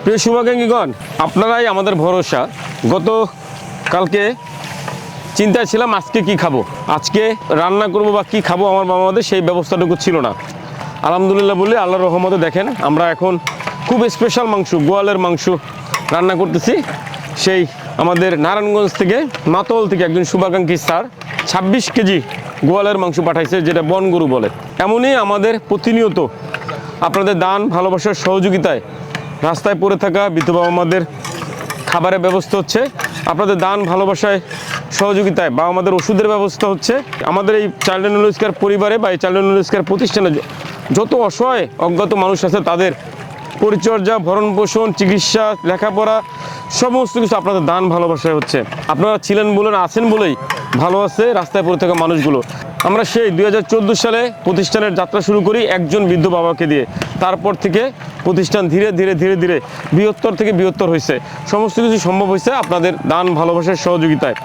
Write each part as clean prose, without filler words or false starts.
প্রিয় শুভাকাঙ্ক্ষীগণ, আপনারাই আমাদের ভরসা। গত কালকে চিন্তায় ছিলাম আজকে কি খাবো, আজকে রান্না করব বা কি খাবো, আমার বাবা সেই ব্যবস্থাটুকু ছিল না। আলহামদুলিল্লাহ বলে আল্লাহর রহমতে দেখেন আমরা এখন খুব স্পেশাল মাংস, গোয়ালের মাংস রান্না করতেছি। সেই আমাদের নারায়ণগঞ্জ থেকে, মাতল থেকে একজন শুভাকাঙ্ক্ষী স্যার 26 কেজি গোয়ালের মাংস পাঠাইছে, যেটা বনগরু বলে। এমনই আমাদের প্রতিনিয়ত আপনাদের দান, ভালোবাসার সহযোগিতায় রাস্তায় পড়ে থাকা বৃদ্ধ বাবা মাদের খাবারের ব্যবস্থা হচ্ছে। আপনাদের দান, ভালোবাসায়, সহযোগিতায় বাবা মাদের ওষুধের ব্যবস্থা হচ্ছে। আমাদের এই চাইল্ড অ্যান্ড নোলেজ কেয়ার পরিবারে বা এই চাইল্ড অ্যান্ড নোলেজ কেয়ার প্রতিষ্ঠানে যত অসহায় অজ্ঞাত মানুষ আছে তাদের পরিচর্যা, ভরণ পোষণ, চিকিৎসা, লেখাপড়া সমস্ত কিছু আপনাদের দান, ভালোবাসায় হচ্ছে। আপনারা ছিলেন বলেন, আছেন বলেই ভালো আছে রাস্তায় পড়ে থাকা মানুষগুলো। আমরা সেই 2014 সালে প্রতিষ্ঠানের যাত্রা শুরু করি একজন বৃদ্ধ বাবাকে দিয়ে। তারপর থেকে প্রতিষ্ঠান ধীরে ধীরে ধীরে ধীরে বৃহত্তর থেকে বৃহত্তর হয়েছে। সমস্ত কিছু সম্ভব হয়েছে আপনাদের দান, ভালোবাসার সহযোগিতায়।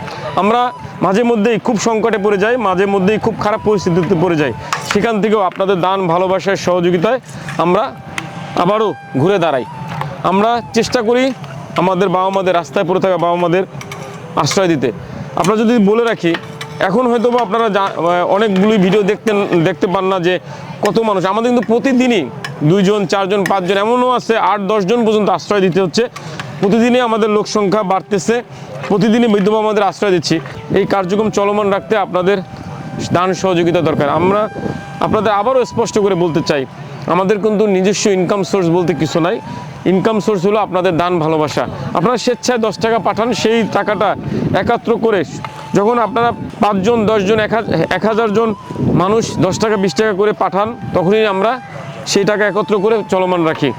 আমরা মাঝে মধ্যেই খুব সংকটে পড়ে যাই, মাঝে মধ্যেই খুব খারাপ পরিস্থিতিতে পড়ে যাই। সেখান থেকেও আপনাদের দান, ভালোবাসার সহযোগিতায় আমরা আবারও ঘুরে দাঁড়াই। আমরা চেষ্টা করি আমাদের বাবা মাদের, রাস্তায় পড়ে থাকা বাবা মাদের আশ্রয় দিতে। আপনারা যদি বলে রাখি, এখন হয়তো বা আপনারা অনেকগুলি ভিডিও দেখতে পান না যে কত মানুষ। আমাদের কিন্তু প্রতিদিনই 2 জন, 4 জন, 5 জন, এমনও আছে 8-10 জন পর্যন্ত আশ্রয় দিতে হচ্ছে। প্রতিদিনই আমাদের লোক সংখ্যা বাড়তেছে, প্রতিদিনই বৃদ্ধ বাবা মাদের আশ্রয় দিচ্ছি। এই কার্যক্রম চলমান রাখতে আপনাদের দান, সহযোগিতা দরকার। আমরা আপনাদের আবারও স্পষ্ট করে বলতে চাই, আমাদের কিন্তু নিজস্ব ইনকাম সোর্স বলতে কিছু নাই। ইনকাম সোর্স হলো আপনাদের দান, ভালোবাসা। আপনারা স্বেচ্ছায় 10 টাকা পাঠান, সেই টাকাটা একাত্র করে যখন আপনারা 5 জন, 10 জন, 1000 জন মানুষ 10 টাকা 20 টাকা করে পাঠান, তখনই আমরা সেই টাকা একত্র করে চলমান রাখি।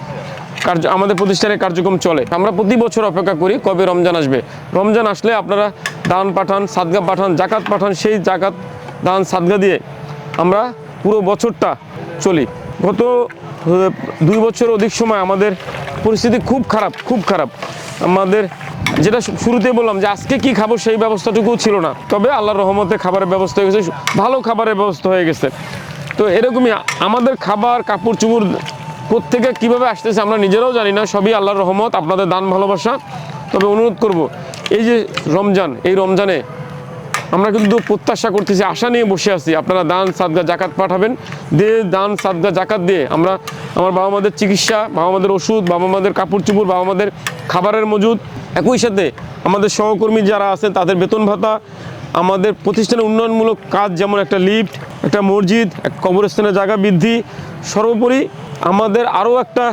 আমাদের প্রতিষ্ঠানের কার্যক্রম চলে। আমরা প্রতি বছর অপেক্ষা করি কবে রমজান আসবে। রমজান আসলে আপনারা দান পাঠান, সাদগা পাঠান, জাকাত পাঠান। সেই জাকাত, দান, সাদগা দিয়ে আমরা পুরো বছরটা চলি। গত 2 বছর অধিক সময় আমাদের পরিস্থিতি খুব খারাপ। আমাদের যেটা শুরুতে বললাম যে আজকে কি খাবো সেই ব্যবস্থাটুকুও ছিল না। তবে আল্লাহর রহমতে খাবারের ব্যবস্থা হয়ে গেছে, ভালো খাবারের ব্যবস্থা হয়ে গেছে। তো এরকমই আমাদের খাবার, কাপড় চুপড় কোত্থেকে কীভাবে আসতেছে আমরা নিজেরাও জানি না। সবই আল্লাহর রহমত, আপনাদের দান, ভালোবাসা। তবে অনুরোধ করব, এই যে রমজান, এই রমজানে আমরা কিন্তু প্রত্যাশা করতেছি, আশা নিয়ে বসে আছি আপনারা দান, সাদগা, জাকাত পাঠাবেন। দিয়ে দান, সাদগা, জাকাত দিয়ে আমরা আমার বাবা মাদের চিকিৎসা, বাবা মাদের ওষুধ, বাবা মাদের কাপড় চুপড়, বাবা মাদের খাবারের মজুদ, একই সাথে আমাদের সহকর্মী যারা আছেন তাদের বেতন ভাতা, আমাদের প্রতিষ্ঠানের উন্নয়নমূলক কাজ, যেমন একটা লিফট, একটা মসজিদ, এক কবরস্থানের জায়গা বৃদ্ধি, সর্বোপরি আমাদের আরও একটা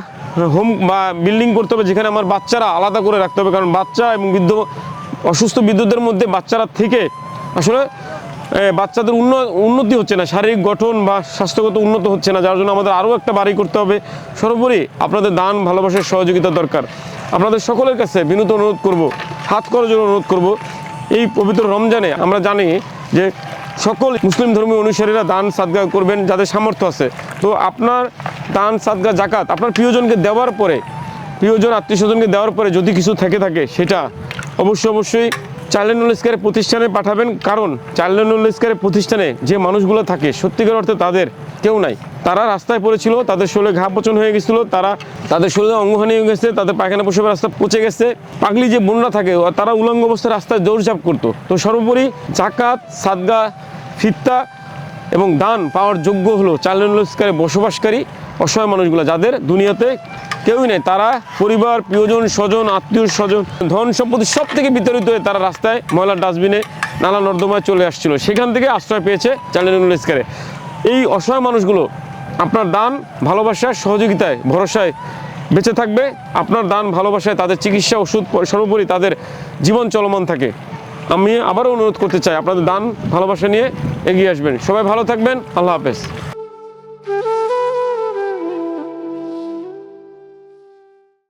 হোম বা বিল্ডিং করতে হবে যেখানে আমার বাচ্চারা আলাদা করে রাখতে হবে। কারণ বাচ্চা এবং অসুস্থ বিদ্যুতের মধ্যে বাচ্চারা থেকে আসলে বাচ্চাদের উন্নতি হচ্ছে না, শারীরিক গঠন বা স্বাস্থ্যগত উন্নত হচ্ছে না, যার জন্য আমাদের আরও একটা বাড়ি করতে হবে। সর্বোপরি আপনাদের দান, ভালোবাসার সহযোগিতা দরকার। আপনাদের সকলের কাছে বিনীত অনুরোধ করব, হাত করার জন্য অনুরোধ করব। এই পবিত্র রমজানে আমরা জানি যে সকল মুসলিম ধর্মীয় অনুসারীরা দান, সাদগা করবেন যাদের সামর্থ্য আছে। তো আপনার দান, সাদগা, জাকাত আপনার প্রিয়জনকে দেওয়ার পরে, প্রিয়জন, আত্মীয় স্বজনকে দেওয়ার পরে যদি কিছু থেকে থাকে সেটা অবশ্যই চাইল্ড অ্যান্ড নোলেজ কেয়ার প্রতিষ্ঠানে পাঠাবেন। কারণ চাইল্ড অ্যান্ড নোলেজ কেয়ার প্রতিষ্ঠানে যে মানুষগুলো থাকে সত্যিকার অর্থে তাদের কেউ নাই। তারা রাস্তায় পড়েছিল, তাদের শরীরে ঘা পচন হয়ে গেছিল, তাদের শরীরে অঙ্গহানি হয়ে গেছে, তাদের পায়খানা প্রসবের রাস্তা পচে গেছে। পাগলি যে বোনরা থাকে তারা উলঙ্গ অবস্থায় রাস্তায় দৌড়ঝাঁপ করতো। তো সর্বোপরি জাকাত, সাদগা, ফিত্তা এবং দান পাওয়ার যোগ্য হলো চাইল্ড অ্যান্ড নোলেজ কেয়ারে বসবাসকারী অসহায় মানুষগুলো, যাদের দুনিয়াতে কেউই নেই। তারা পরিবার, প্রিয়জন, স্বজন, আত্মীয় স্বজন, ধন সম্পত্তি সব থেকে বিতাড়িত হয়ে তারা রাস্তায় ময়লার ডাস্টবিনে, নালা নর্দমায় চলে আসছিল। সেখান থেকে আশ্রয় পেয়েছে চাইল্ড অ্যান্ড নোলেজ কেয়ারে। এই অসহায় মানুষগুলো আপনার দান, ভালোবাসার সহযোগিতায়, ভরসায় বেঁচে থাকবে। আপনার দান, ভালোবাসায় তাদের চিকিৎসা, ওষুধ, সর্বোপরি তাদের জীবন চলমান থাকে। আমি আবারও অনুরোধ করতে চাই আপনাদের দান, ভালোবাসা নিয়ে এগিয়ে আসবেন। সবাই ভালো থাকবেন। আল্লাহ হাফেজ।